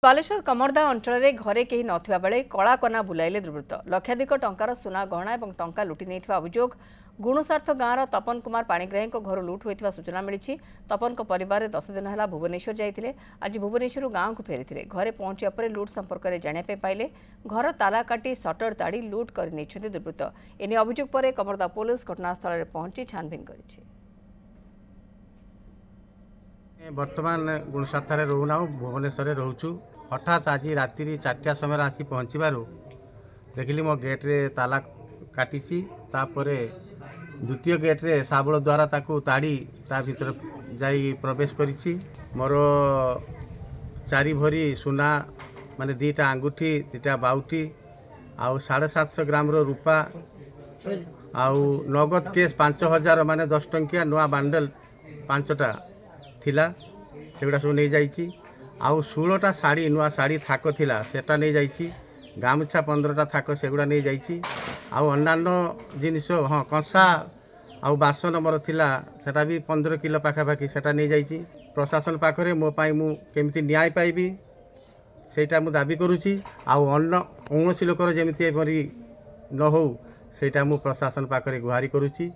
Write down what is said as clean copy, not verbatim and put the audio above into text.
बालेश्वर कमरदा अंचल में घरे कहीं नथिबा बेले कलाकना बुलाइले दुर्वृत्त लक्षाधिक टंकार सुना गहना और टंका लुटि नहीं अभियोग गुणसार्थ गाँव तपन कुमार पाणिग्राही घर लुट होता सूचना मिली। तपन परिवार 10 दिन है भुवनेश्वर जाते आज भुवनेश्वर गाँव को फेरी घरे पहुंचा पर लुट संपर्क में जानापी पाइले घर ताला काटी सटर ताड़ी लुट कर दुर्वृत्त एने अभियोग पर कमरदा पुलिस घटनास्थल में पहुंची छानबीन कर बर्तमान गुणसार रोना भुवनेश्वर रोचु हठात आज राति 4टा समय आसी पहुँचवर देखिली मो गेट्रे ताला काटी द्वितीय गेट्रे शाबल द्वारा ताकू ताड़ी ता भीतर जाई प्रवेश करिछि। मोर 4 भरी सुना माने 2टा अंगूठी 2टा बाउटी आउ 750 ग्राम रो रूपा आउ नगद केस 5000 माने 10 टंकिया नुआ बांडल 5टा थिला सेगुड़ा सब नहीं जाइछि। आउ 16टा साड़ी नुआ साड़ी थाक थिला सेटा नहीं जाइछि। गामछा 15टा थाक सेगुड़ा नहीं जाइछि। आउ अन्यान्य जिनिस हाँ कंसा आउ बासन मोर थिला सेटा भी 15 किलो पाखापाखि सेटा नहीं जाइछि। प्रशासन पाखरे मो पाई मु केमिति न्याय पाइबी सेटा मु दाबी करूछि। आउ अन्य कौनसी लोकर जेमिति एपरि न हो सेटा मु प्रशासन पाखरे गुहारी करूछि।